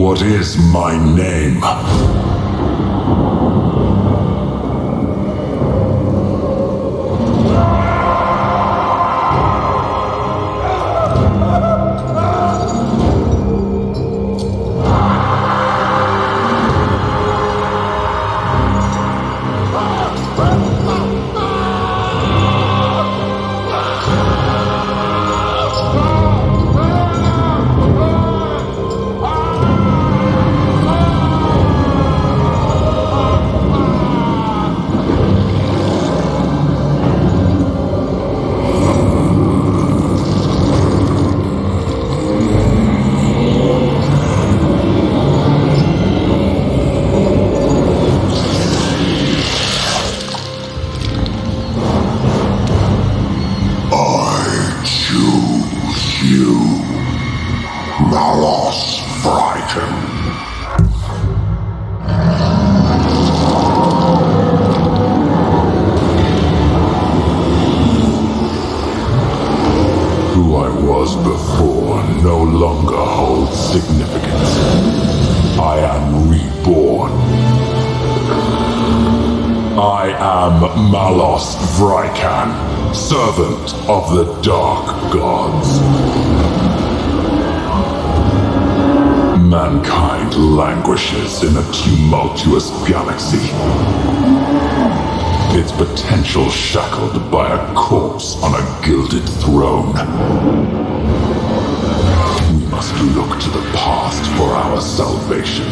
What is my name? Who I was before no longer holds significance. I am reborn. I am Malos Vrykan, servant of the Dark Gods. Mankind languishes in a tumultuous galaxy, its potential shackled by a corpse on a gilded throne. We must look to the past for our salvation.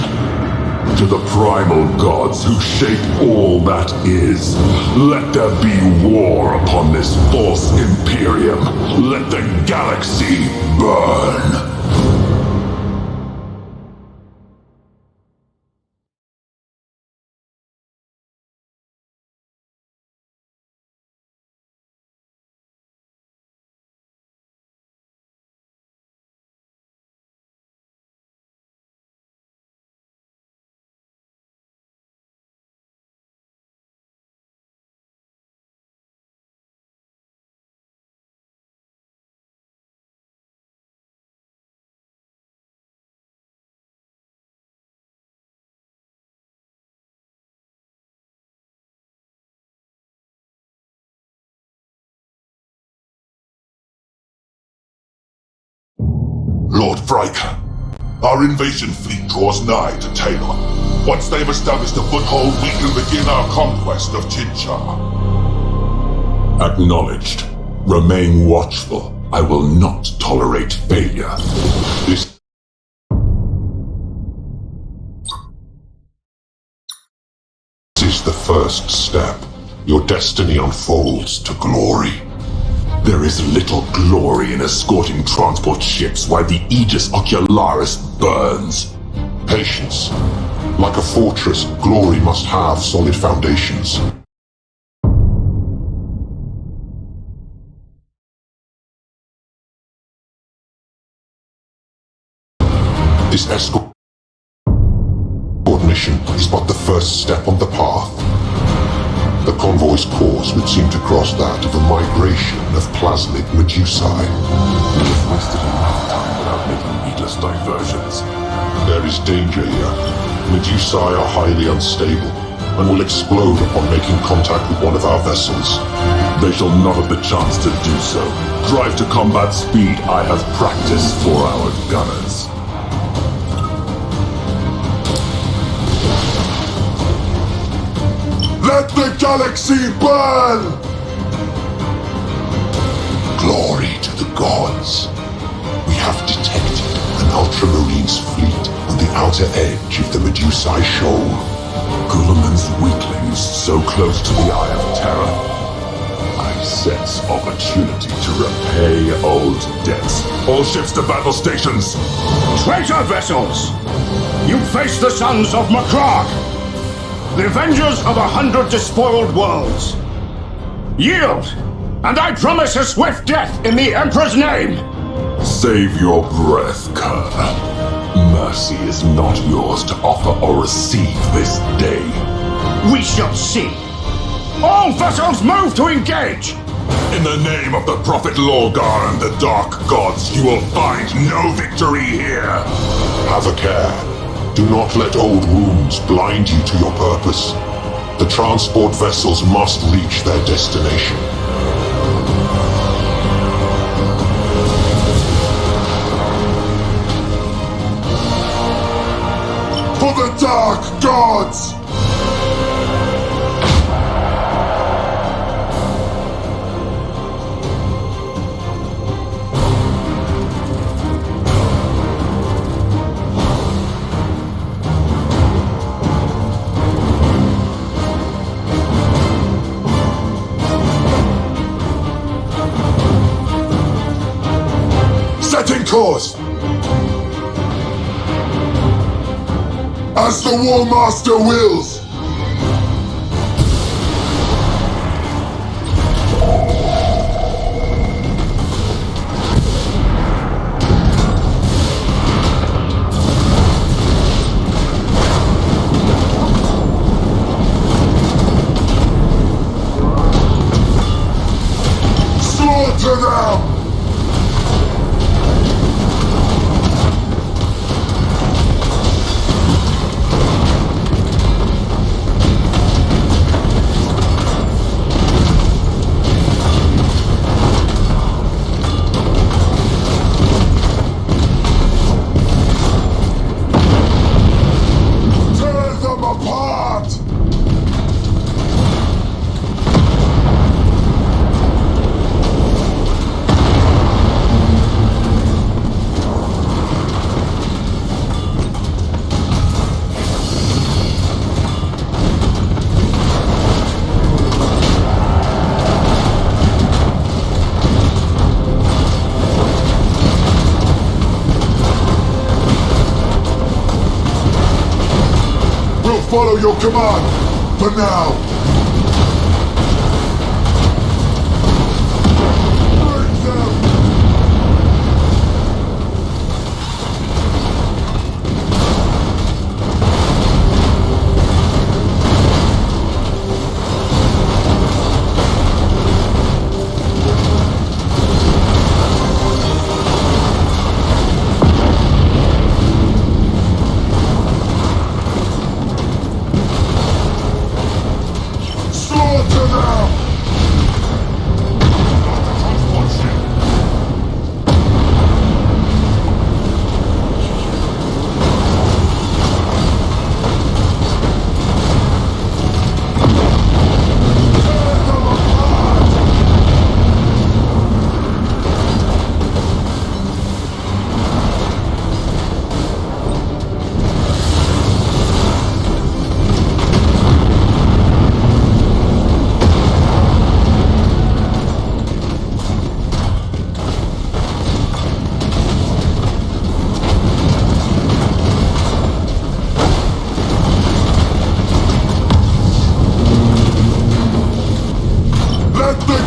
To the primal gods who shape all that is. Let there be war upon this false Imperium. Let the galaxy burn. Lord Vrykan, our invasion fleet draws nigh to Talon. Once they've established a foothold, we can begin our conquest of Chinchar. Acknowledged. Remain watchful. I will not tolerate failure. This is the first step. Your destiny unfolds to glory. There is little glory in escorting transport ships while the Aegis Ocularis burns. Patience. Like a fortress, glory must have solid foundations. This escort mission is but the first step on the path. The convoy's course would seem to cross that of a migration of plasmid Medusae. We have wasted enough time without making needless diversions. There is danger here. Medusae are highly unstable and will explode upon making contact with one of our vessels. They shall not have the chance to do so. Drive to combat speed I have practiced for our gunners. Let the galaxy burn! Glory to the gods. We have detected an Ultramarine's fleet on the outer edge of the Medusae Shoal. Guilliman's weaklings so close to the Eye of Terror. I sense opportunity to repay old debts. All ships to battle stations! Traitor vessels! You face the sons of Macragh! The avengers of 100 despoiled worlds! Yield, and I promise a swift death in the Emperor's name! Save your breath, Kerr. Mercy is not yours to offer or receive this day. We shall see! All vessels move to engage! In the name of the Prophet Lorgar and the Dark Gods, you will find no victory here! Have a care. Do not let old wounds blind you to your purpose. The transport vessels must reach their destination. For the Dark Gods! Setting course! As the War Master wills! Slaughter them! Follow your command, for now. Break them!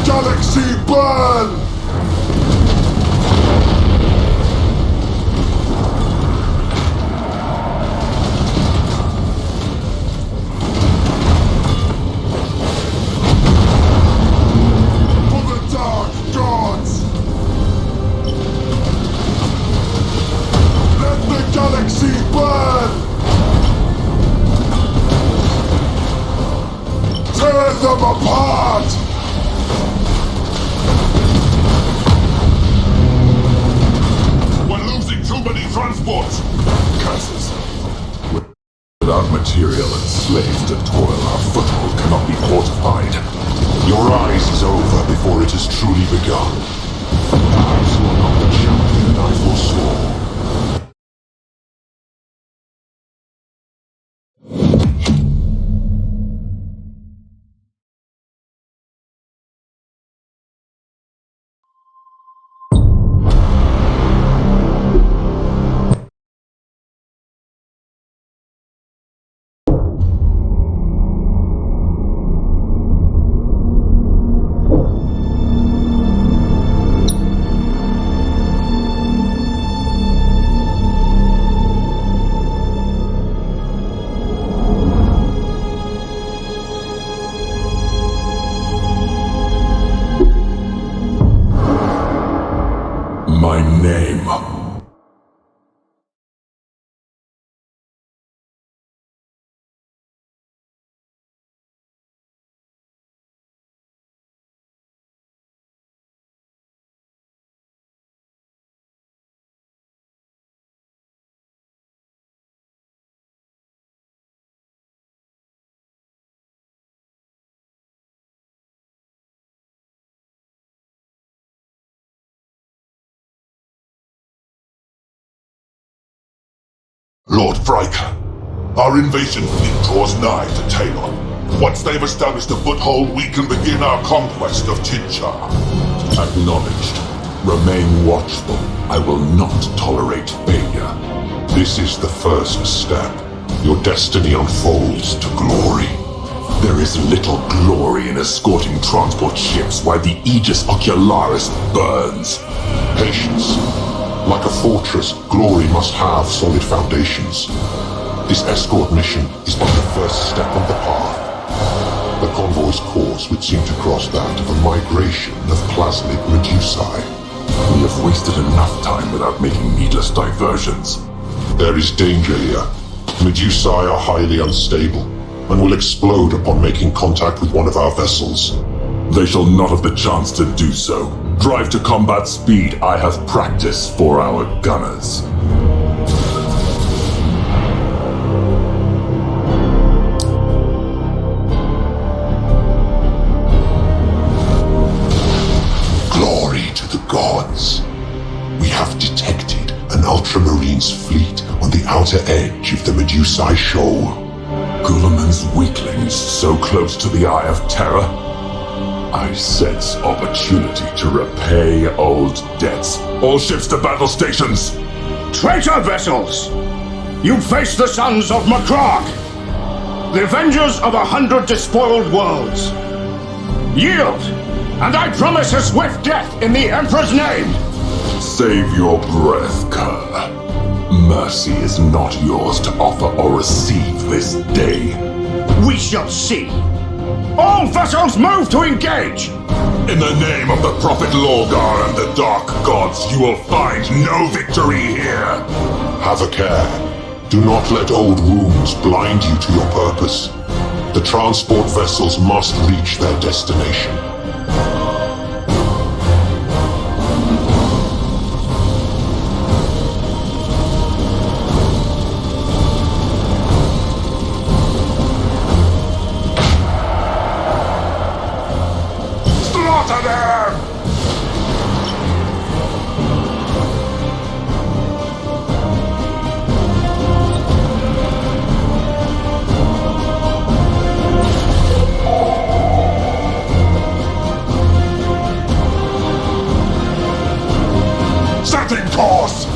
Galaxy burn! For the Dark Gods! Let the galaxy burn! Tear them apart! Too many transports! Curses! Without material and slaves to toil, our foothold cannot be fortified. Your rise is over before it has truly begun. Perhaps you are not the champion I foresaw. My name Lord Vriker, our invasion fleet draws nigh to Talon. Once they've established a foothold, we can begin our conquest of Tinchar. Acknowledged. Remain watchful. I will not tolerate failure. This is the first step. Your destiny unfolds to glory. There is little glory in escorting transport ships while the Aegis Ocularis burns. Patience. Like a fortress, glory must have solid foundations. This escort mission is but the first step on the path. The convoy's course would seem to cross that of a migration of plasmid Medusae. We have wasted enough time without making needless diversions. There is danger here. Medusae are highly unstable and will explode upon making contact with one of our vessels. They shall not have the chance to do so. Drive to combat speed. I have practice for our gunners. Glory to the gods. We have detected an Ultramarines fleet on the outer edge of the Medusae Shoal. Guilliman's weaklings so close to the Eye of Terror. I sense opportunity to repay old debts. All ships to battle stations! Traitor vessels! You face the sons of Macrog! The avengers of 100 despoiled worlds! Yield, and I promise a swift death in the Emperor's name! Save your breath, Kerr. Mercy is not yours to offer or receive this day. We shall see! All vessels move to engage! In the name of the Prophet Lorgar and the Dark Gods, you will find no victory here! Have a care. Do not let old wounds blind you to your purpose. The transport vessels must reach their destination. Slaughter them! Setting course!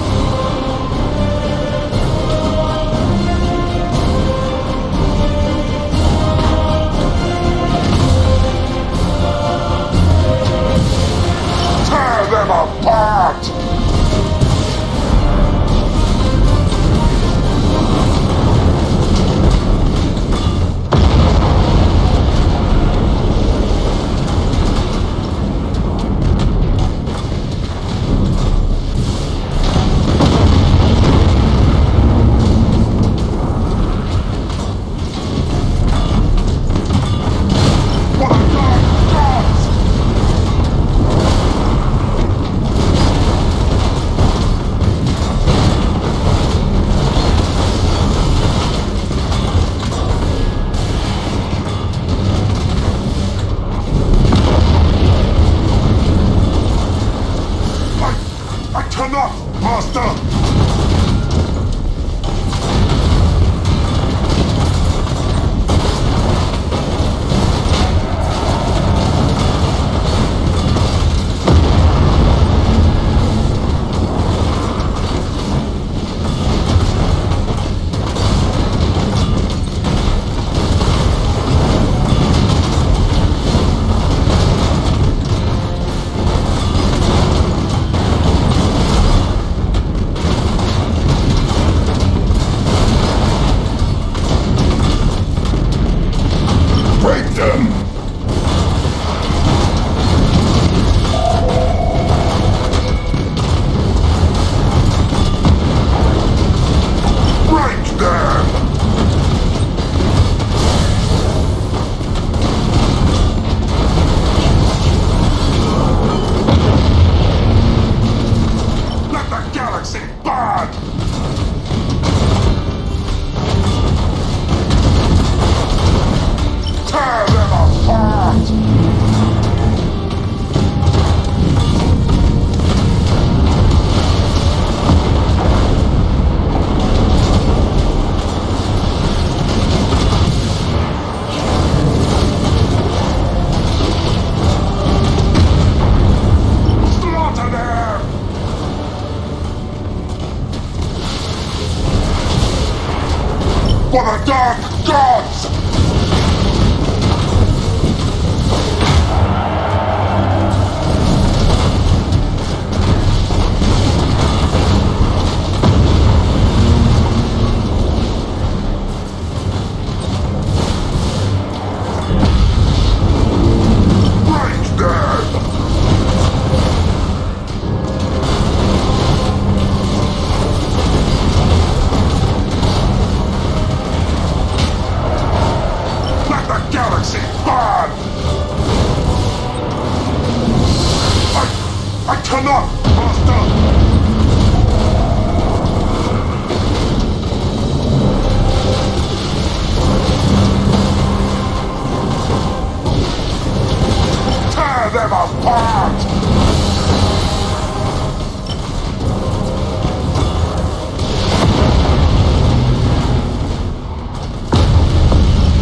apart!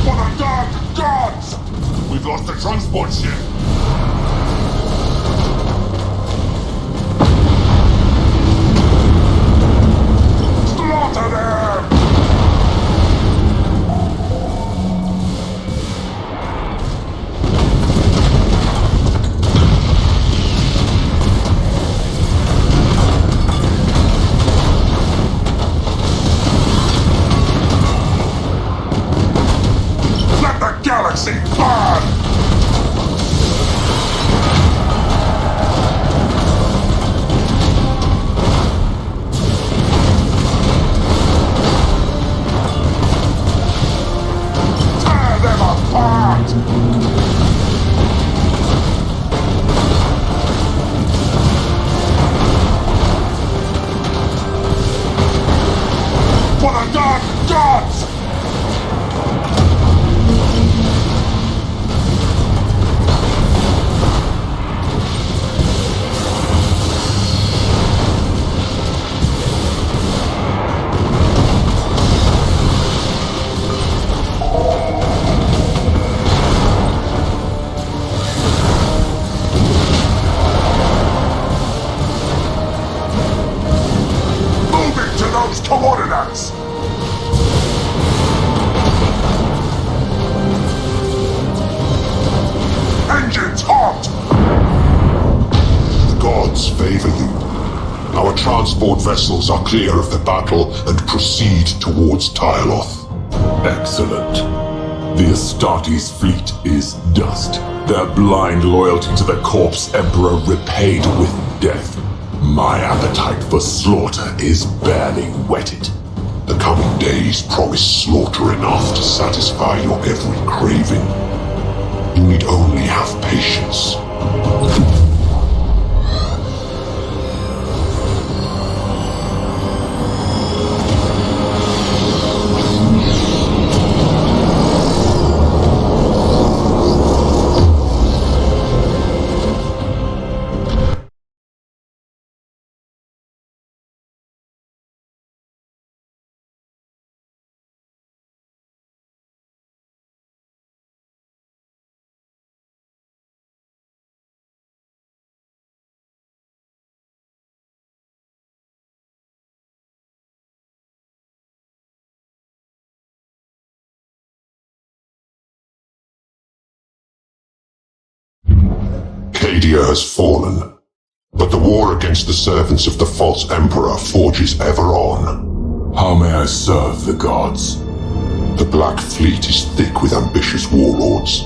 For the dark gods! We've lost the transport ship! Slaughter them! Let the galaxy burn! Tear them apart! For the dark gods! Moving to those coordinates! Engines hot! The gods favor you. Our transport vessels are clear of the battle and proceed towards Tyloth. Excellent. The Astartes fleet is dust. Their blind loyalty to the corpse emperor repaid with death. My appetite for slaughter is barely whetted. The coming days promise slaughter enough to satisfy your every craving. You need only have patience. Cadia has fallen, but the war against the servants of the false emperor forges ever on. How may I serve the gods? The Black Fleet is thick with ambitious warlords.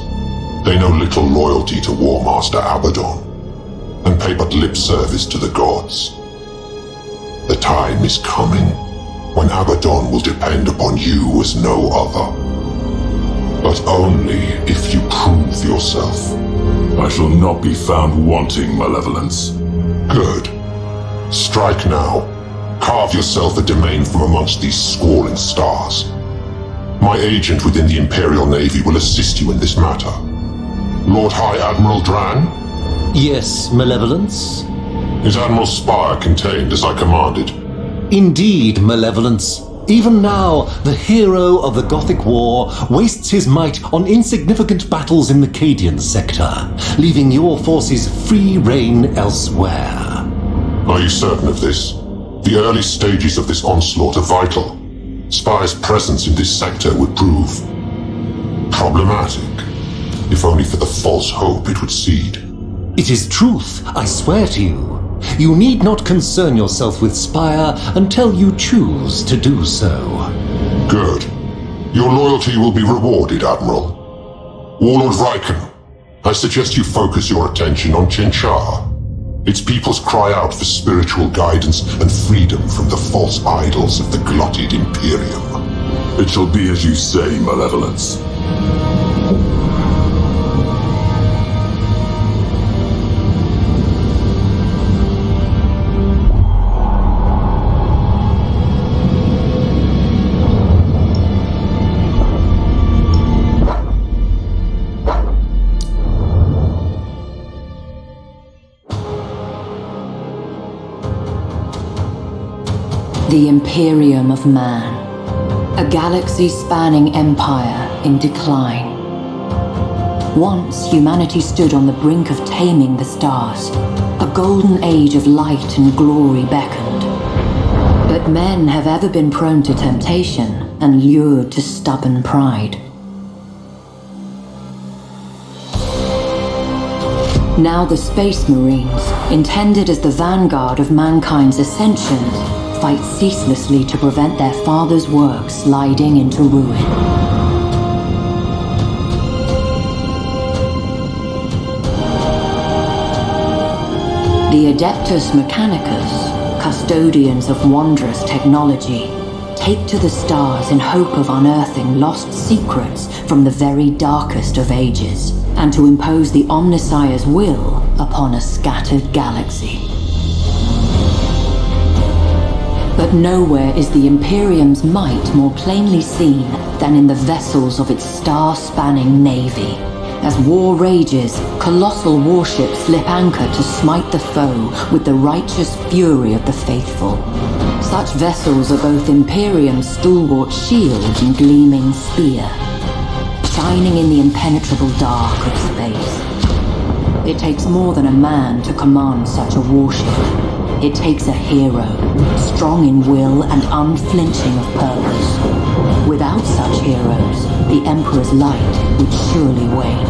They know little loyalty to War Master Abaddon, and pay but lip service to the gods. The time is coming when Abaddon will depend upon you as no other. But only if you prove yourself. I shall not be found wanting malevolence. Good. Strike now. Carve yourself a domain from amongst these squalling stars. My agent within the Imperial Navy will assist you in this matter. Lord High Admiral Dran? Yes, Malevolence? Is Admiral Spire contained as I commanded? Indeed, Malevolence. Even now, the hero of the Gothic War wastes his might on insignificant battles in the Cadian sector, leaving your forces free rein elsewhere. Are you certain of this? The early stages of this onslaught are vital. Spire's presence in this sector would prove problematic, if only for the false hope it would seed. It is truth, I swear to you. You need not concern yourself with Spire until you choose to do so. Good. Your loyalty will be rewarded, Admiral. Warlord Riken, I suggest you focus your attention on Chinchar. Its peoples cry out for spiritual guidance and freedom from the false idols of the glutted Imperium. It shall be as you say, Malevolence. The Imperium of Man. A galaxy-spanning empire in decline. Once, humanity stood on the brink of taming the stars. A golden age of light and glory beckoned. But men have ever been prone to temptation and lured to stubborn pride. Now the Space Marines, intended as the vanguard of mankind's ascension, fight ceaselessly to prevent their father's work sliding into ruin. The Adeptus Mechanicus, custodians of wondrous technology, take to the stars in hope of unearthing lost secrets from the very darkest of ages, and to impose the Omnissiah's will upon a scattered galaxy. But nowhere is the Imperium's might more plainly seen than in the vessels of its star-spanning navy. As war rages, colossal warships slip anchor to smite the foe with the righteous fury of the faithful. Such vessels are both Imperium's stalwart shield and gleaming spear, shining in the impenetrable dark of space. It takes more than a man to command such a warship. It takes a hero, strong in will and unflinching of purpose. Without such heroes, the Emperor's light would surely wane.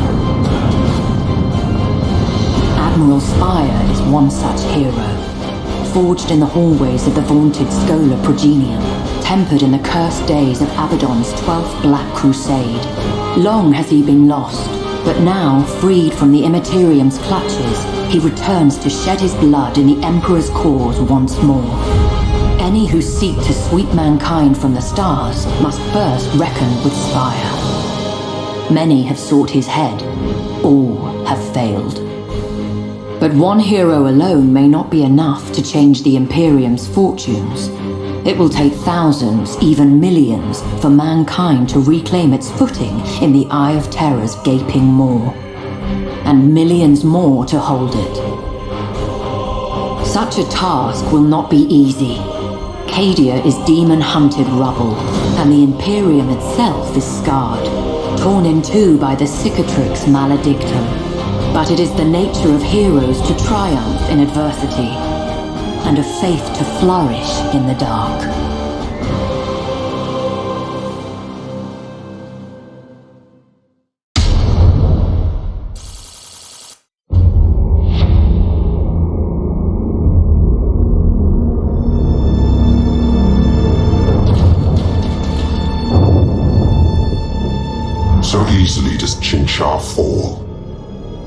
Admiral Spire is one such hero, forged in the hallways of the vaunted Schola Progenium, tempered in the cursed days of Abaddon's 12th Black Crusade. Long has he been lost, but now, freed from the Immaterium's clutches, he returns to shed his blood in the Emperor's cause once more. Any who seek to sweep mankind from the stars must first reckon with Spire. Many have sought his head. All have failed. But one hero alone may not be enough to change the Imperium's fortunes. It will take thousands, even millions, for mankind to reclaim its footing in the Eye of Terror's gaping maw. And millions more to hold it. Such a task will not be easy. Cadia is demon-hunted rubble, and the Imperium itself is scarred, torn in two by the cicatrix maledictum. But it is the nature of heroes to triumph in adversity, and of faith to flourish in the dark. So easily does Chinchar fall.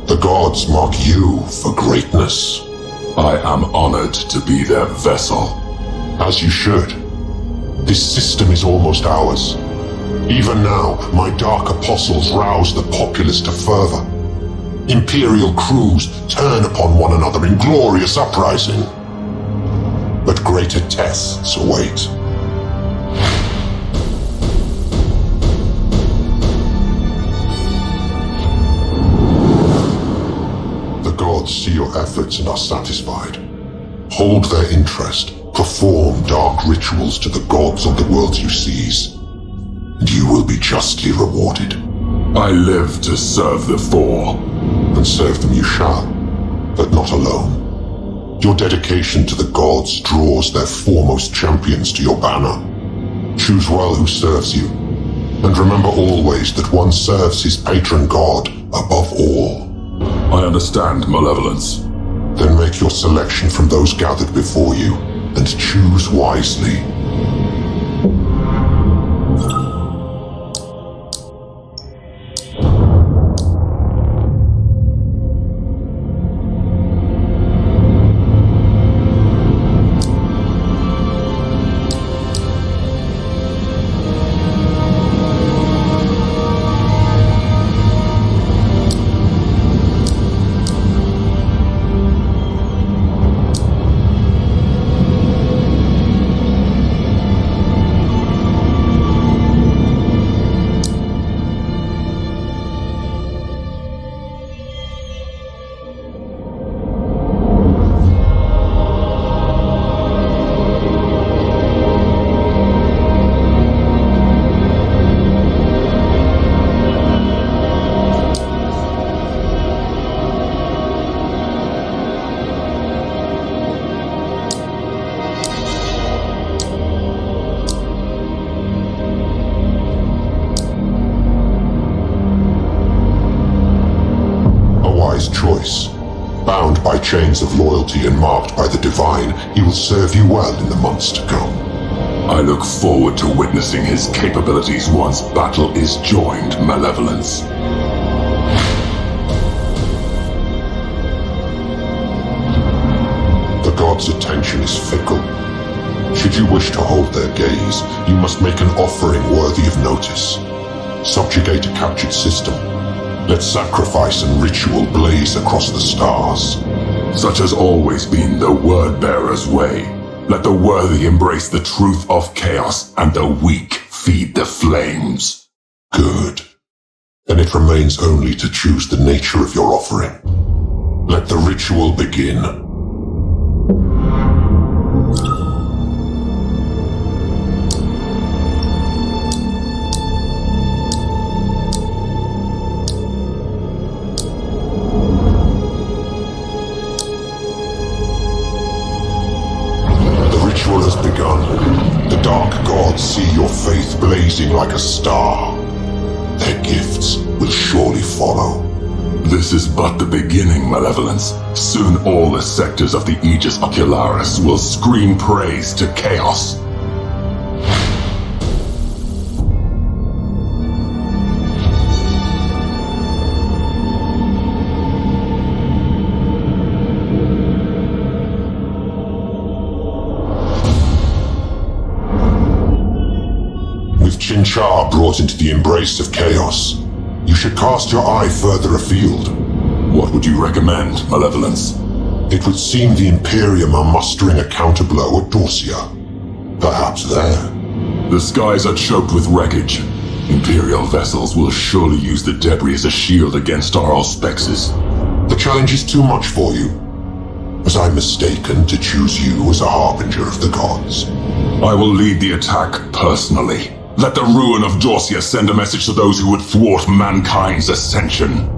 The gods mark you for greatness. I am honored to be their vessel. As you should. This system is almost ours. Even now, my dark apostles rouse the populace to fervor. Imperial crews turn upon one another in glorious uprising. But greater tests await. See your efforts and are satisfied. Hold their interest, perform dark rituals to the gods of the worlds you seize, and you will be justly rewarded. I live to serve the Four. And serve them you shall, but not alone. Your dedication to the gods draws their foremost champions to your banner. Choose well who serves you, and remember always that one serves his patron god above all. I understand, Malevolence. Then make your selection from those gathered before you, and choose wisely. wise choice. Bound by chains of loyalty and marked by the divine, he will serve you well in the months to come. I look forward to witnessing his capabilities once battle is joined, Malevolence. The gods' attention is fickle. Should you wish to hold their gaze, you must make an offering worthy of notice. Subjugate a captured system. Let sacrifice and ritual blaze across the stars. Such has always been the Word-Bearer's way. Let the worthy embrace the truth of chaos, and the weak feed the flames. Good. Then it remains only to choose the nature of your offering. Let the ritual begin. Has begun. The dark gods see your faith blazing like a star. Their gifts will surely follow. This is but the beginning, Malevolence. Soon all the sectors of the Aegis Ocularis will scream praise to chaos. Chinchar brought into the embrace of chaos, you should cast your eye further afield. What would you recommend, Malevolence? It would seem the Imperium are mustering a counterblow at Dorsia. Perhaps there. The skies are choked with wreckage. Imperial vessels will surely use the debris as a shield against our auspexes. The challenge is too much for you. Was I mistaken to choose you as a harbinger of the gods? I will lead the attack personally. Let the ruin of Dorsia send a message to those who would thwart mankind's ascension.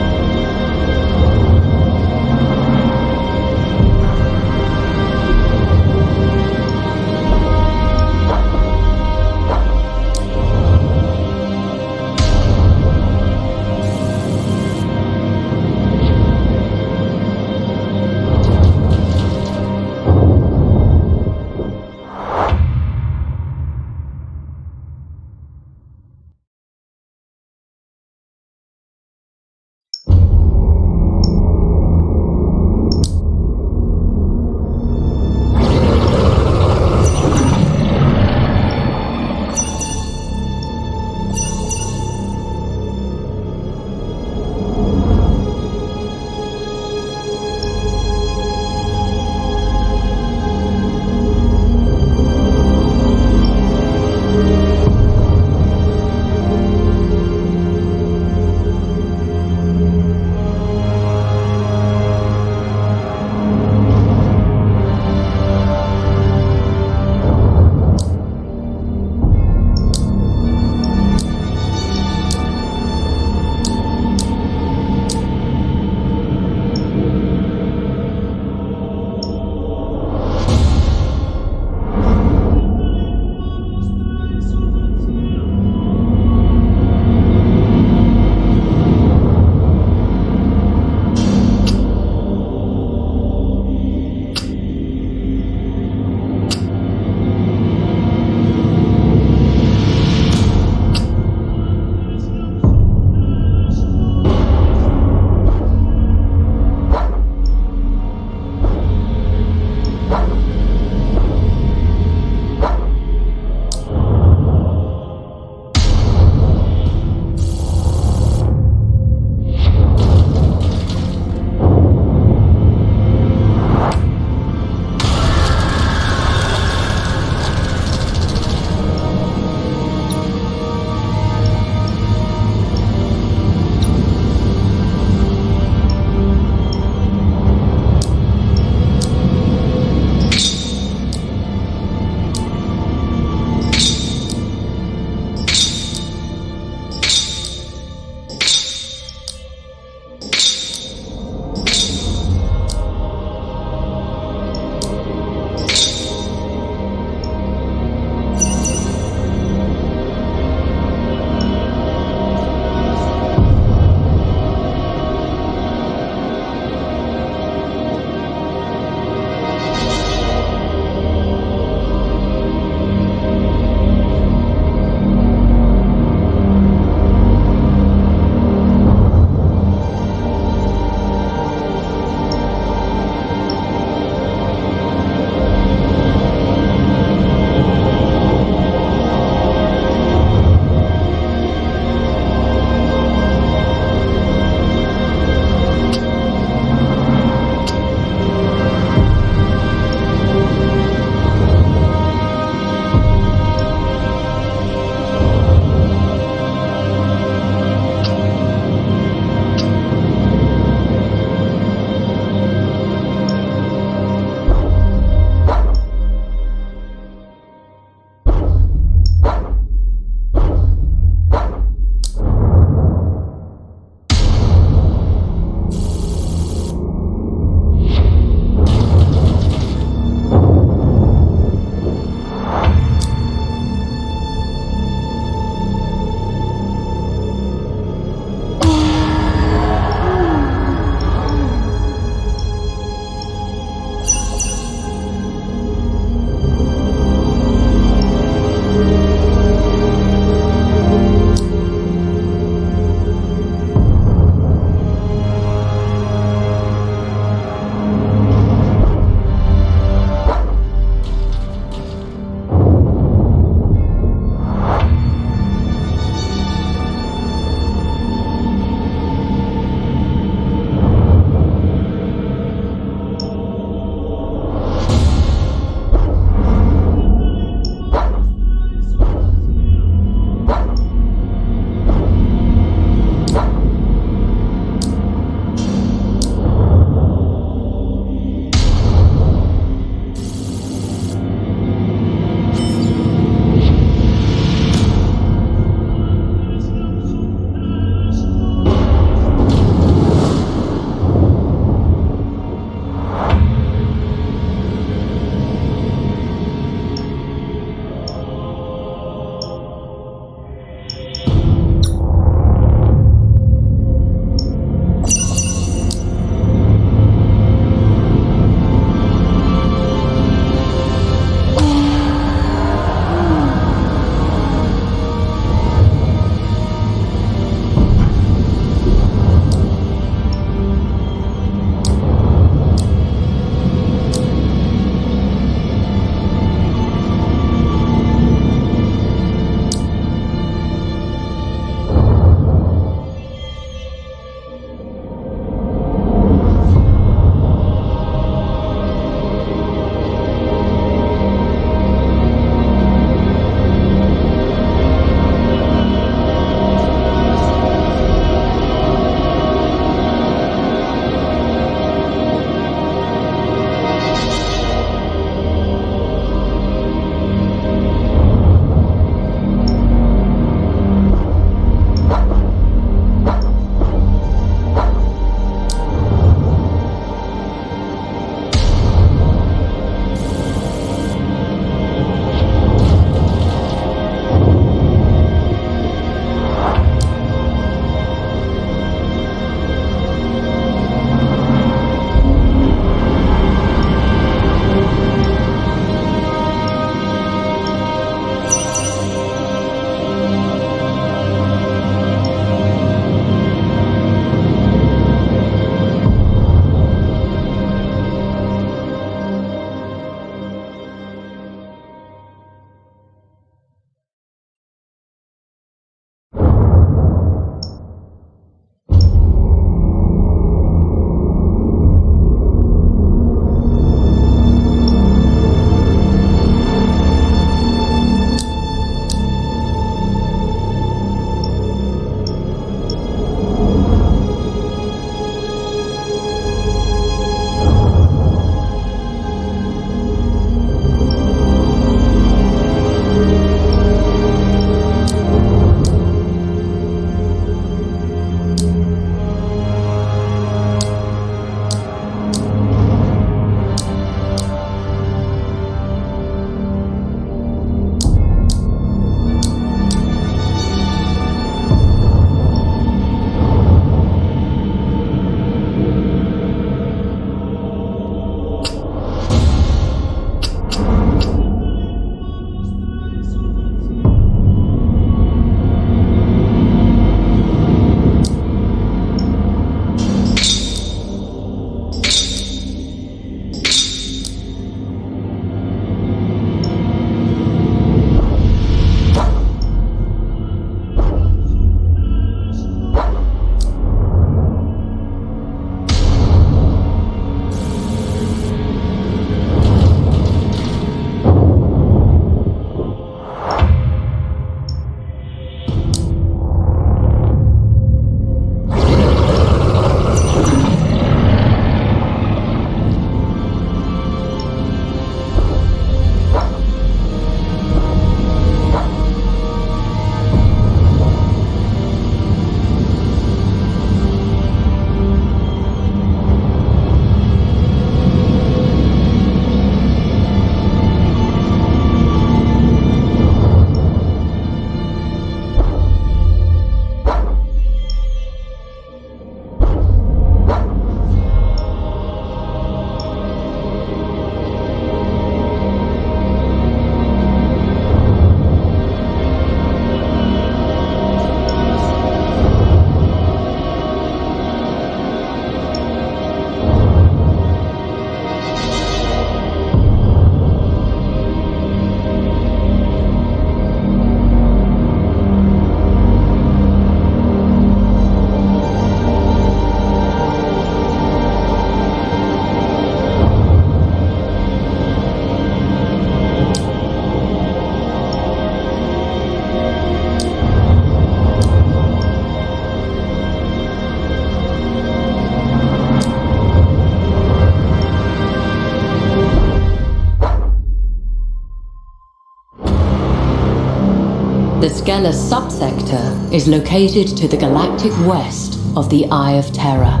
Skella's subsector is located to the galactic west of the Eye of Terror.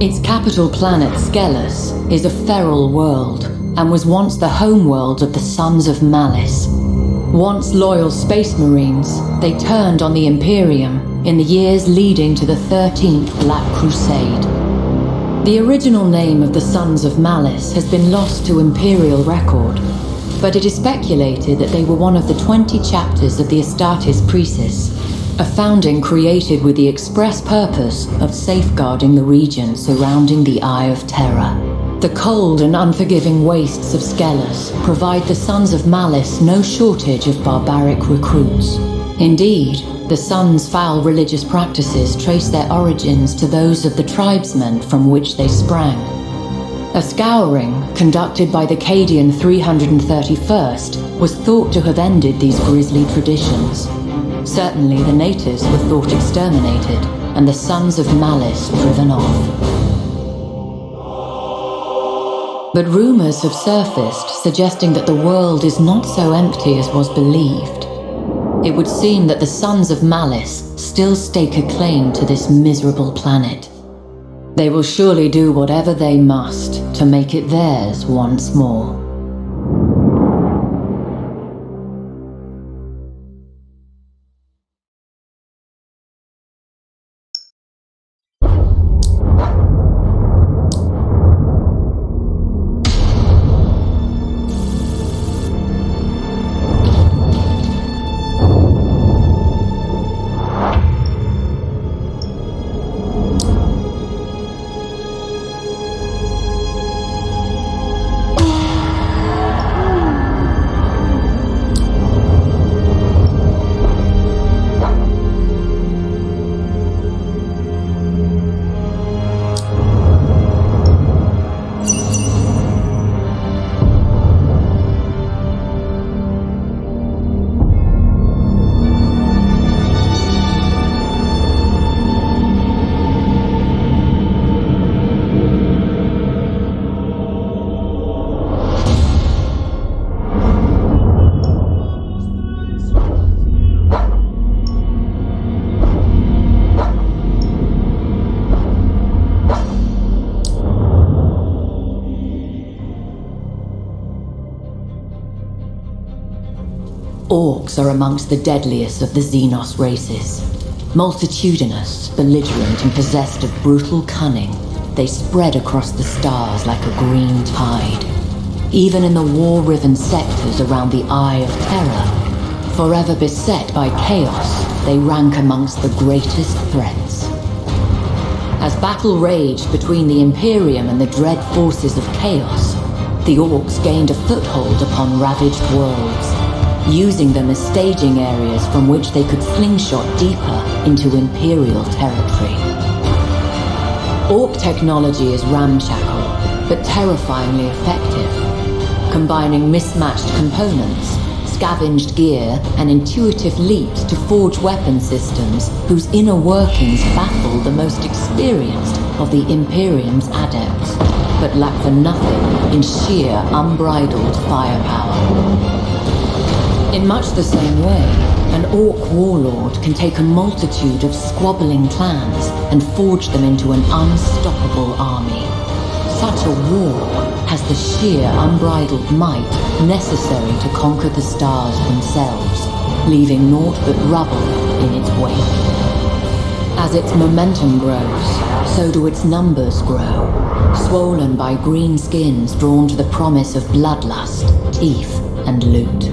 Its capital planet, Skelos, is a feral world and was once the homeworld of the Sons of Malice. Once loyal space marines, they turned on the Imperium in the years leading to the 13th Black Crusade. The original name of the Sons of Malice has been lost to Imperial record, but it is speculated that they were one of the 20 chapters of the Astartes Precis, a founding created with the express purpose of safeguarding the region surrounding the Eye of Terror. The cold and unforgiving wastes of Skelos provide the Sons of Malice no shortage of barbaric recruits. Indeed, the Sons' foul religious practices trace their origins to those of the tribesmen from which they sprang. A scouring, conducted by the Cadian 331st, was thought to have ended these grisly traditions. Certainly the natives were thought exterminated, and the Sons of Malice driven off. But rumors have surfaced suggesting that the world is not so empty as was believed. It would seem that the Sons of Malice still stake a claim to this miserable planet. They will surely do whatever they must to make it theirs once more. Orcs are amongst the deadliest of the Xenos races. Multitudinous, belligerent, and possessed of brutal cunning, they spread across the stars like a green tide. Even in the war-riven sectors around the Eye of Terror, forever beset by chaos, they rank amongst the greatest threats. As battle raged between the Imperium and the dread forces of chaos, the Orcs gained a foothold upon ravaged worlds, using them as staging areas from which they could slingshot deeper into Imperial territory. Orc technology is ramshackle, but terrifyingly effective, combining mismatched components, scavenged gear, and intuitive leaps to forge weapon systems whose inner workings baffle the most experienced of the Imperium's adepts, but lack for nothing in sheer unbridled firepower. In much the same way, an Orc warlord can take a multitude of squabbling clans and forge them into an unstoppable army. Such a war has the sheer unbridled might necessary to conquer the stars themselves, leaving naught but rubble in its wake. As its momentum grows, so do its numbers grow, swollen by green skins drawn to the promise of bloodlust, teeth, and loot.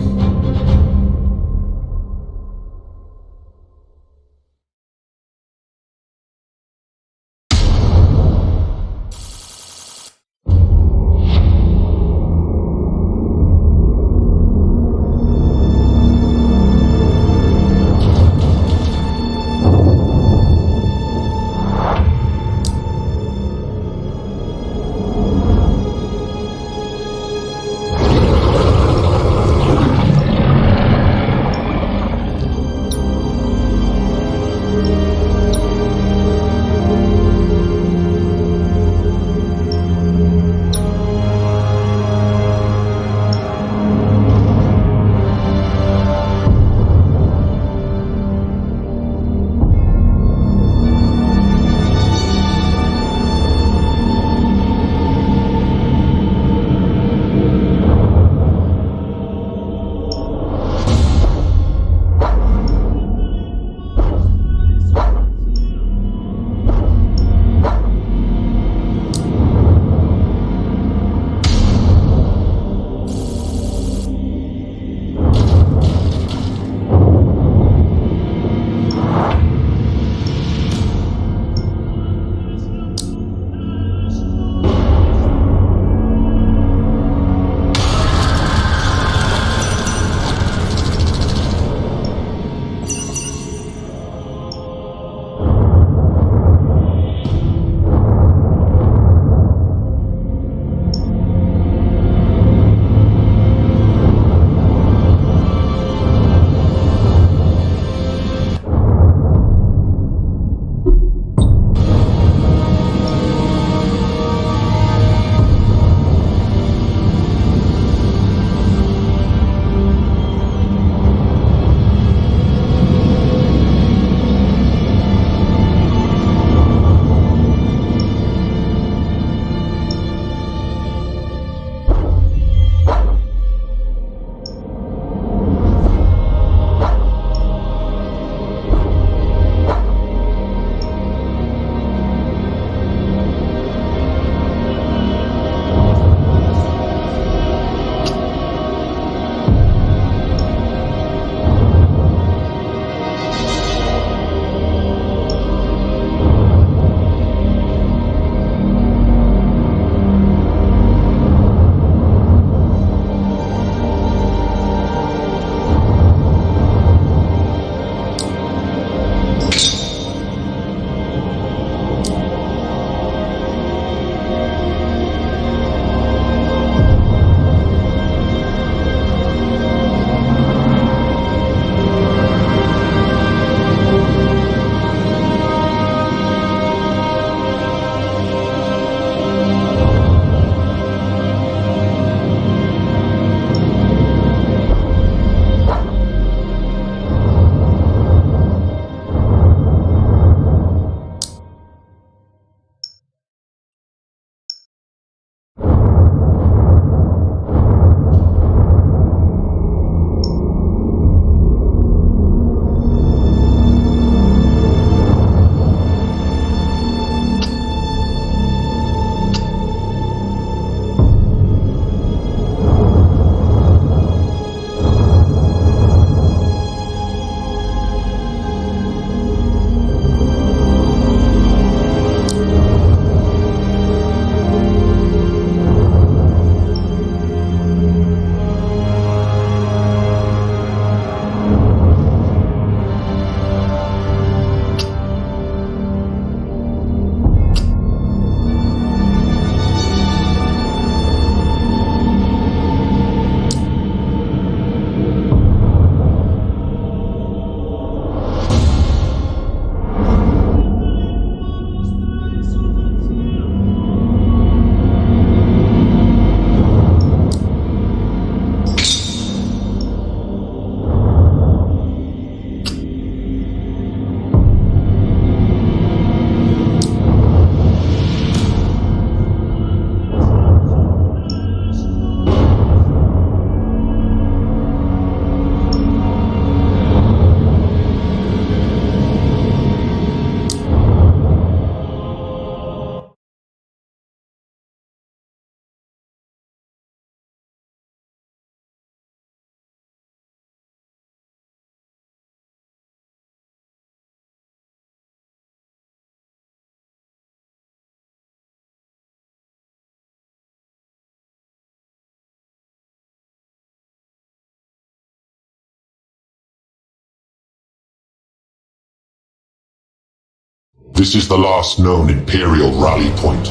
This is the last known Imperial rally point.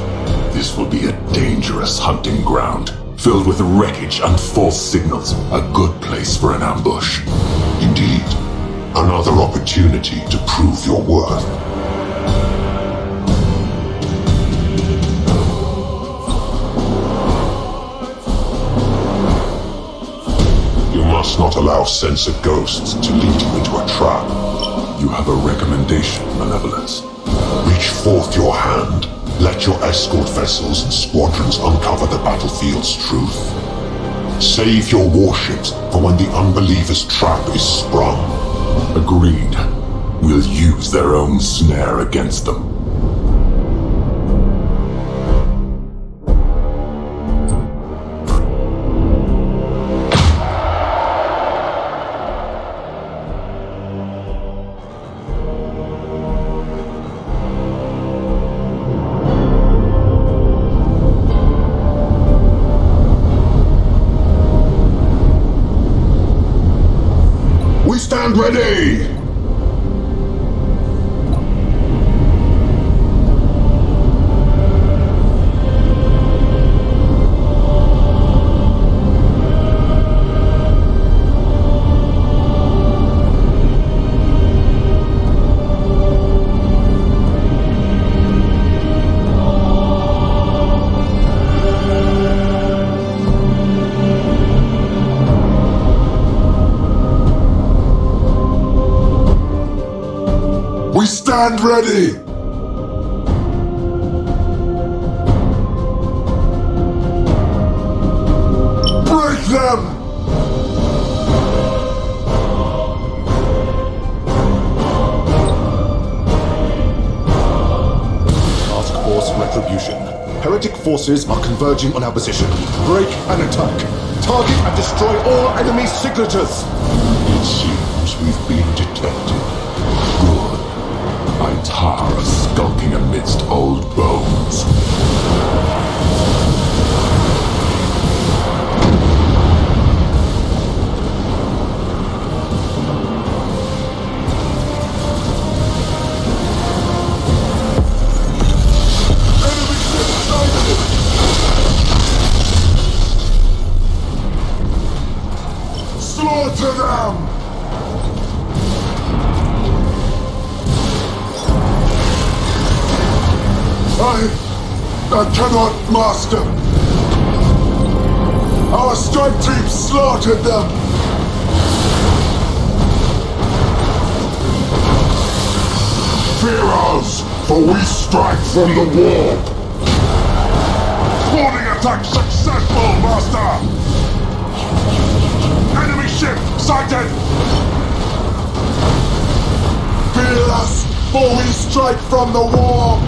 This will be a dangerous hunting ground, filled with wreckage and false signals. A good place for an ambush. Indeed. Another opportunity to prove your worth. You must not allow sensor ghosts to lead you into a trap. You have a recommendation, Malevolence. Reach forth your hand. Let your escort vessels and squadrons uncover the battlefield's truth. Save your warships for when the unbelievers' trap is sprung. Agreed. We'll use their own snare against them. We stand ready! We stand ready! Break them! Task Force Retribution. Heretic forces are converging on our position. Break and attack. Target and destroy all enemy signatures. It seems we've been detected. Good. Aitara skulking amidst old bones. Slaughter them! I cannot master. Our strike team slaughtered them. Fear us, for we strike from the warp. Boarding attack successful, Master. Enemy ship sighted. Fear us, for we strike from the warp.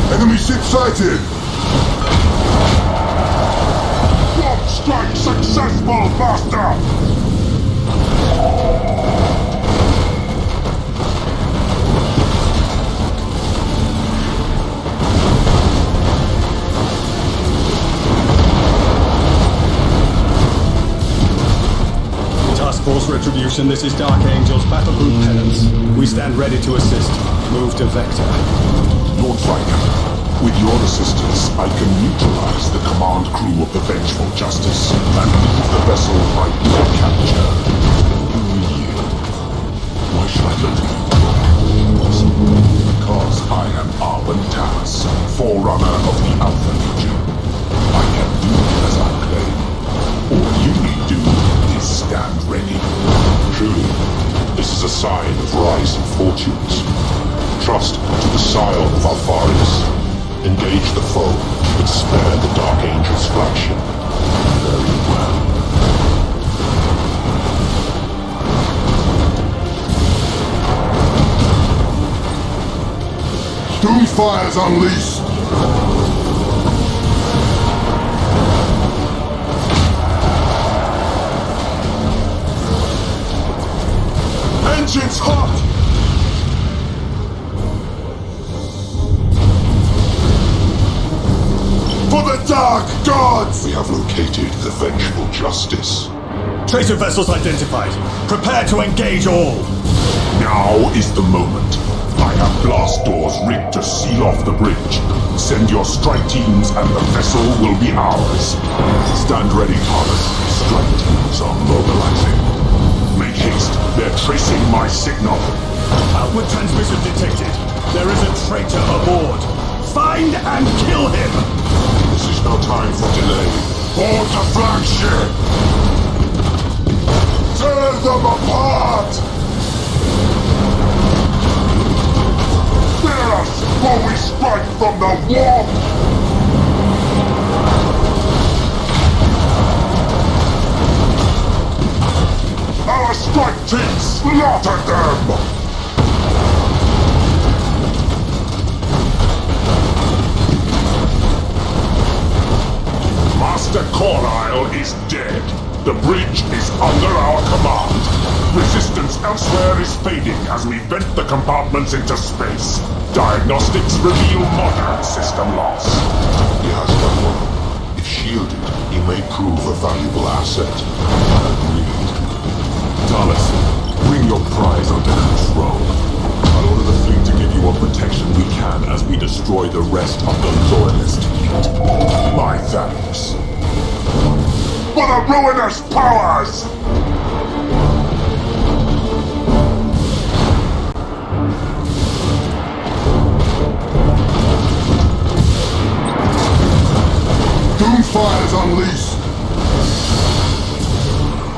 Enemy ship sighted! Warp strike successful, Master! Task Force Retribution, this is Dark Angel's Battle Group Penance. We stand ready to assist. Move to Vector. Lord Viking, with your assistance, I can neutralize the command crew of the Vengeful Justice and leave the vessel ripe for capture. You yield. Why should I believe you? Because I am Arwen Tamas, forerunner of the Alpha Legion. I can do as I claim. All you need do is stand ready. Truly, this is a sign of rising fortunes. Trust to the sire of Alpharius. Engage the foe, but spare the Dark Angel's flagship. Very well. Doomfire's unleashed! Engines hot! For the Dark Gods! We have located the Vengeful Justice. Tracer vessels identified. Prepare to engage all. Now is the moment. I have blast doors rigged to seal off the bridge. Send your strike teams and the vessel will be ours. Stand ready, Thomas. Strike teams are mobilizing. Make haste. They're tracing my signal. Outward transmission detected. There is a traitor aboard. Find and kill him! This is no time for delay. Board the flagship! Tear them apart! Fear us, for we strike from the warp! Our strike team slaughtered them! Master Carlisle is dead. The bridge is under our command. Resistance elsewhere is fading as we vent the compartments into space. Diagnostics reveal modern system loss. He has done well. If shielded, he may prove a valuable asset. Agreed. Dallas, bring your prize under control. I'll order the fleet to give you what protection we can as we destroy the rest of the Loyalist fleet. My thanks. For the ruinous powers! Doomfire is unleashed!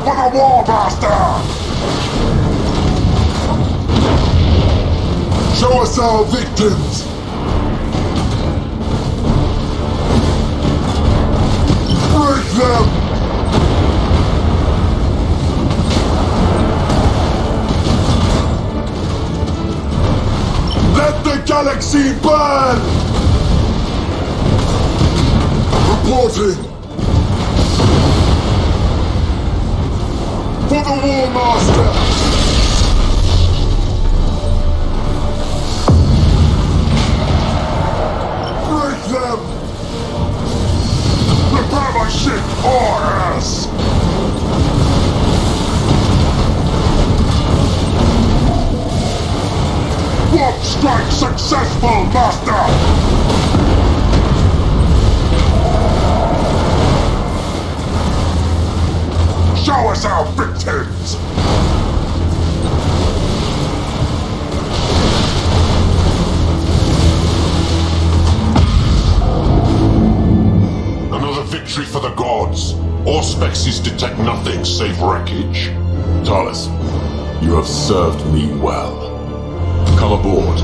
For the Warmaster! Show us our victims! Break them! Let the galaxy burn! Reporting! For the Warmaster! Break them! Prepare my ship, or else! Warp strike successful, Master! Show us our victims! Another victory for the gods. Auspexes detect nothing save wreckage. Talus, you have served me well. Come aboard.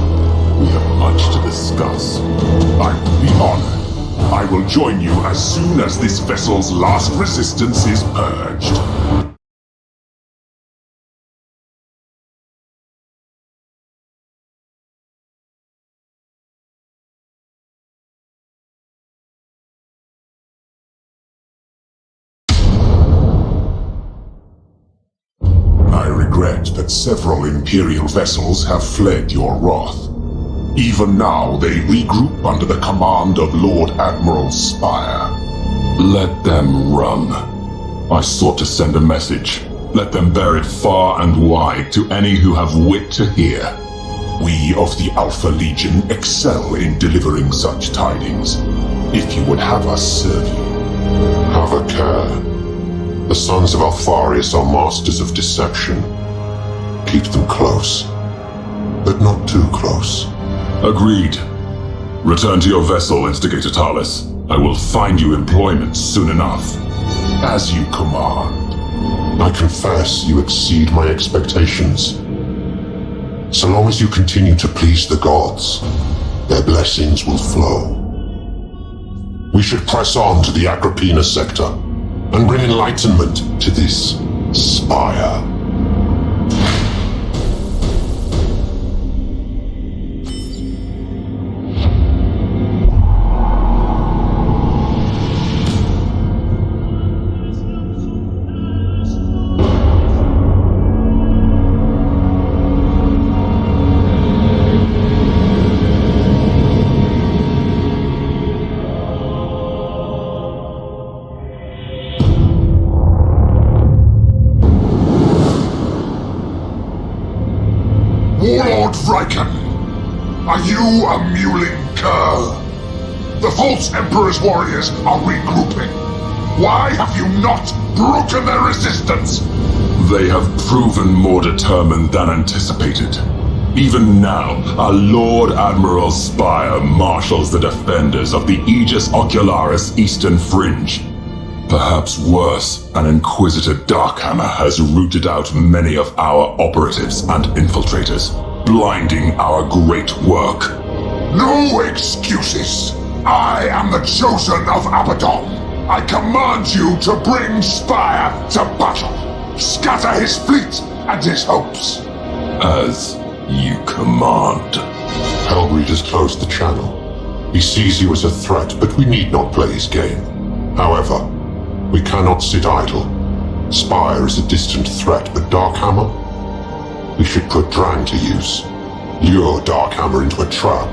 We have much to discuss. I will be honored. I will join you as soon as this vessel's last resistance is purged. I regret that several Imperial vessels have fled your wrath. Even now, they regroup under the command of Lord Admiral Spire. Let them run. I sought to send a message. Let them bear it far and wide to any who have wit to hear. We of the Alpha Legion excel in delivering such tidings. If you would have us serve you. Have a care. The sons of Alpharius are masters of deception. Keep them close, but not too close. Agreed. Return to your vessel, Instigator Talus. I will find you employment soon enough. As you command. I confess you exceed my expectations. So long as you continue to please the gods, their blessings will flow. We should press on to the Agrippina sector and bring enlightenment to this spire. Lord Vrykon, are you a mewling cur? The false Emperor's warriors are regrouping. Why have you not broken their resistance? They have proven more determined than anticipated. Even now, our Lord Admiral Spire marshals the defenders of the Aegis Ocularis Eastern Fringe. Perhaps worse, an Inquisitor Darkhammer has rooted out many of our operatives and infiltrators, blinding our great work. No excuses! I am the chosen of Abaddon. I command you to bring Spire to battle. Scatter his fleet and his hopes. As you command. Hellbreed has closed the channel. He sees you as a threat, but we need not play his game. However, we cannot sit idle. Spire is a distant threat, but Darkhammer? We should put Drang to use. Lure Darkhammer into a trap.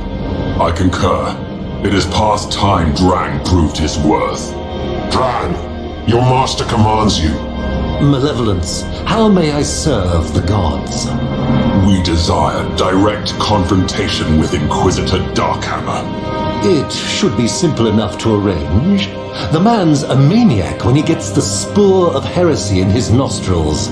I concur. It is past time Drang proved his worth. Drang, your master commands you. Malevolence, how may I serve the gods? We desire direct confrontation with Inquisitor Darkhammer. It should be simple enough to arrange. The man's a maniac when he gets the spore of heresy in his nostrils.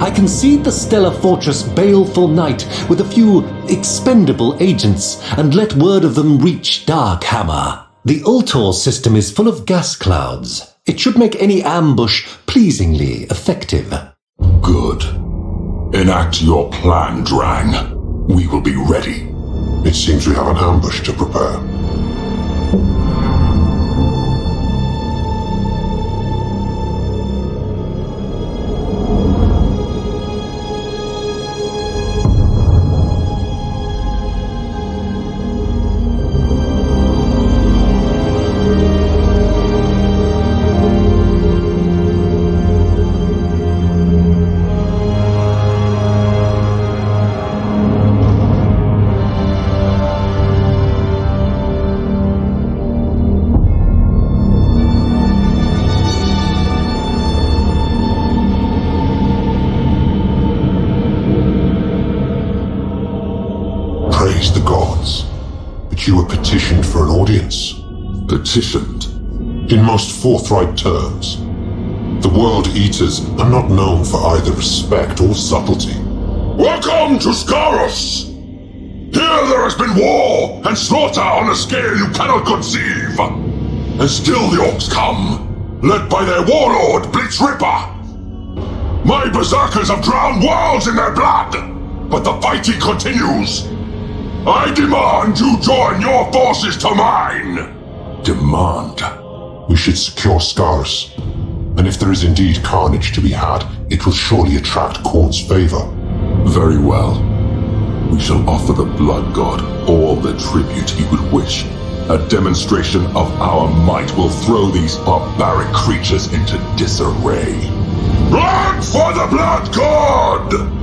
I concede the Stellar Fortress baleful night with a few expendable agents and let word of them reach Darkhammer. The Ultor system is full of gas clouds. It should make any ambush pleasingly effective. Good. Enact your plan, Drang. We will be ready. It seems we have an ambush to prepare. Praise the gods. But you were petitioned for an audience. Petitioned? In most forthright terms. The World Eaters are not known for either respect or subtlety. Welcome to Scarus! Here there has been war and slaughter on a scale you cannot conceive. And still the orcs come, led by their warlord, Blitz Ripper. My berserkers have drowned worlds in their blood, but the fighting continues. I demand you join your forces to mine! Demand? We should secure Scarus. And if there is indeed carnage to be had, it will surely attract Khorne's favor. Very well. We shall offer the Blood God all the tribute he would wish. A demonstration of our might will throw these barbaric creatures into disarray. Blood for the Blood God!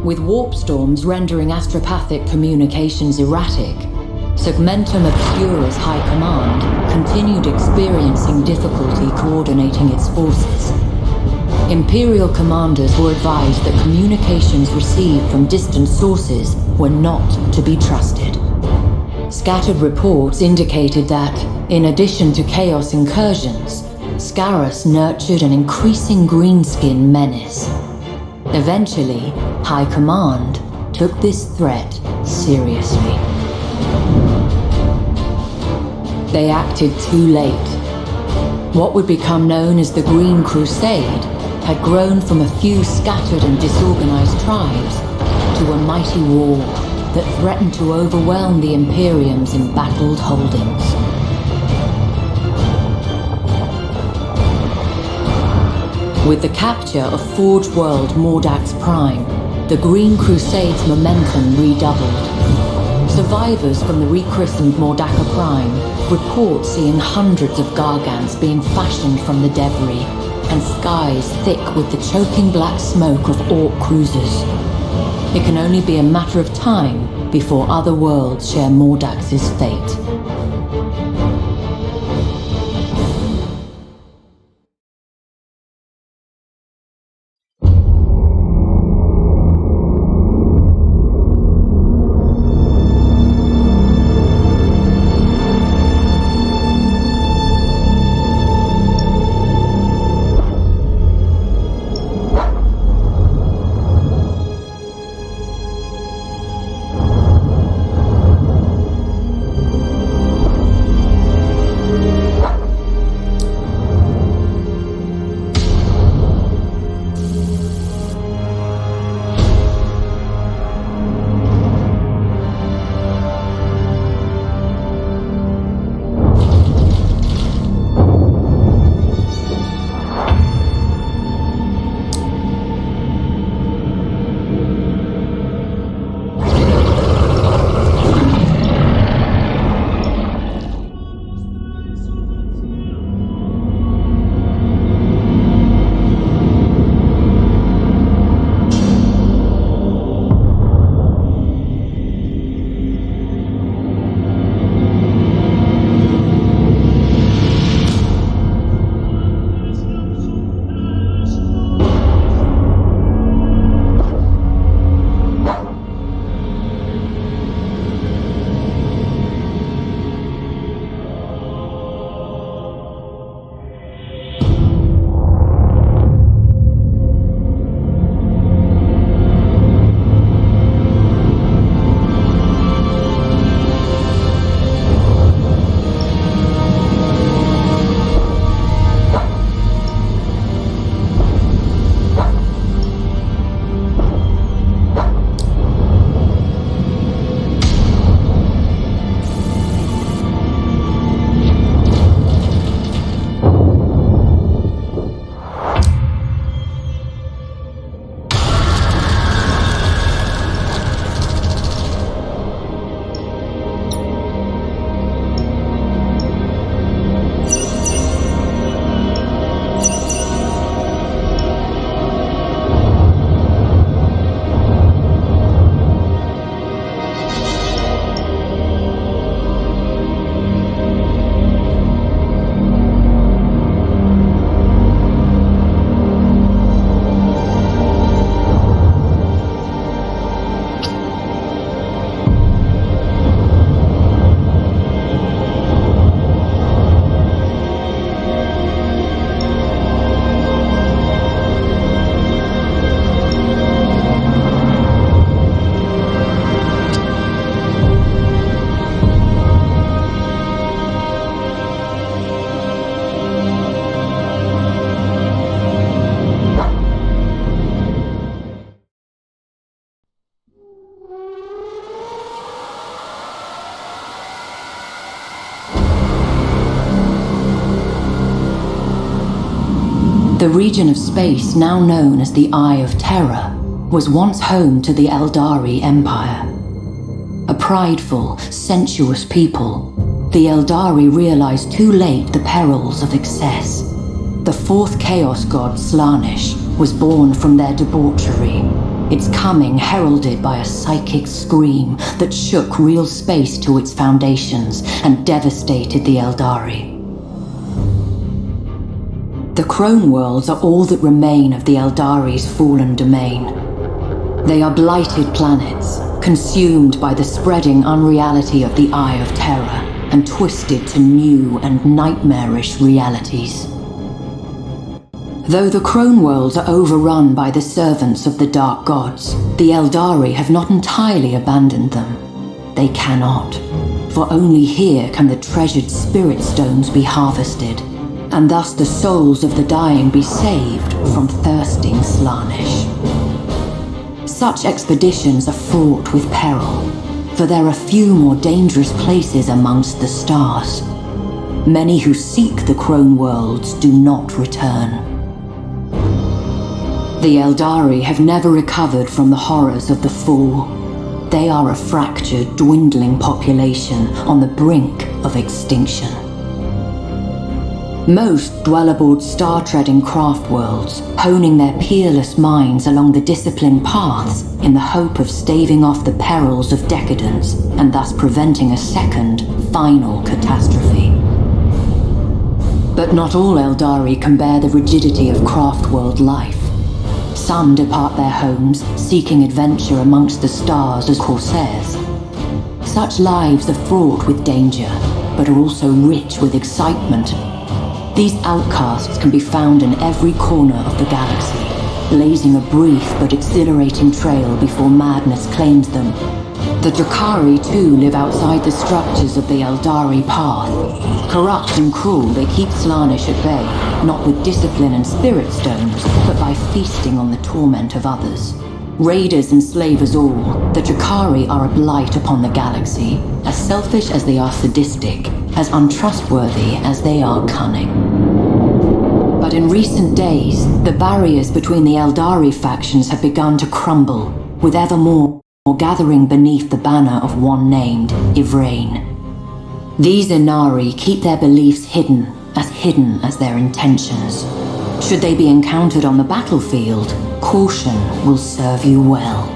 With warp storms rendering astropathic communications erratic, Segmentum Obscura's High Command continued experiencing difficulty coordinating its forces. Imperial commanders were advised that communications received from distant sources were not to be trusted. Scattered reports indicated that, in addition to chaos incursions, Scarus nurtured an increasing greenskin menace. Eventually, High Command took this threat seriously. They acted too late. What would become known as the Green Crusade had grown from a few scattered and disorganized tribes to a mighty war. that threaten to overwhelm the Imperium's embattled holdings. With the capture of Forge World Mordax Prime, the Green Crusade's momentum redoubled. Survivors from the rechristened Mordaka Prime report seeing hundreds of Gargants being fashioned from the debris, and skies thick with the choking black smoke of Orc cruisers. It can only be a matter of time before other worlds share Mordax's fate. The region of space now known as the Eye of Terror was once home to the Eldari Empire. A prideful, sensuous people, the Eldari realized too late the perils of excess. The fourth Chaos God, Slaanesh, was born from their debauchery, its coming heralded by a psychic scream that shook real space to its foundations and devastated the Eldari. The Crone Worlds are all that remain of the Eldari's fallen domain. They are blighted planets, consumed by the spreading unreality of the Eye of Terror, and twisted to new and nightmarish realities. Though the Crone Worlds are overrun by the servants of the Dark Gods, the Eldari have not entirely abandoned them. They cannot, for only here can the treasured spirit stones be harvested, and thus the souls of the dying be saved from thirsting Slaanesh. Such expeditions are fraught with peril, for there are few more dangerous places amongst the stars. Many who seek the Crone Worlds do not return. The Eldari have never recovered from the horrors of the Fall. They are a fractured, dwindling population on the brink of extinction. Most dwell aboard star-treading craft worlds, honing their peerless minds along the disciplined paths in the hope of staving off the perils of decadence and thus preventing a second, final catastrophe. But not all Eldari can bear the rigidity of craft world life. Some depart their homes, seeking adventure amongst the stars as corsairs. Such lives are fraught with danger, but are also rich with excitement. These outcasts can be found in every corner of the galaxy, blazing a brief but exhilarating trail before madness claims them. The Drakari too live outside the structures of the Eldari path. Corrupt and cruel, they keep Slaanesh at bay, not with discipline and spirit stones, but by feasting on the torment of others. Raiders enslave us all, the Drakari are a blight upon the galaxy, as selfish as they are sadistic, as untrustworthy as they are cunning. But in recent days, the barriers between the Eldari factions have begun to crumble, with ever more gathering beneath the banner of one named Ivrain. These Inari keep their beliefs hidden as their intentions. Should they be encountered on the battlefield, caution will serve you well.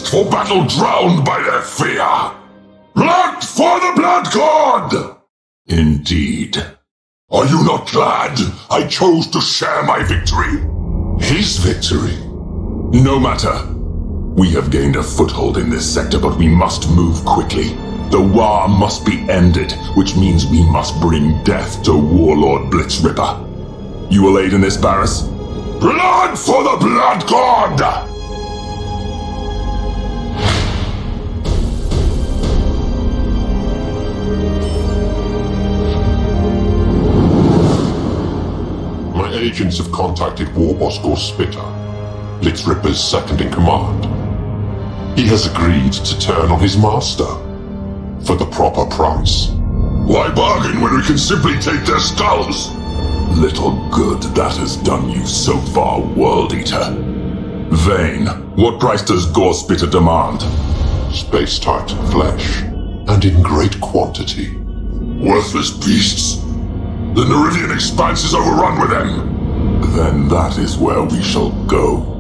thirst for battle drowned by their fear. Blood for the Blood God! Indeed. Are you not glad I chose to share my victory? His victory? No matter. We have gained a foothold in this sector, but we must move quickly. The war must be ended, which means we must bring death to Warlord Blitzripper. You will aid in this, Barris? Blood for the Blood God! My agents have contacted Warboss Gorspitter, Blitzripper's second in command. He has agreed to turn on his master for the proper price. Why bargain when we can simply take their skulls? Little good that has done you so far, World Eater. Vayne, what price does Gorspitter demand? Space-type flesh, and in great quantity. Worthless beasts. The Neridian expanse is overrun with them. Then that is where we shall go.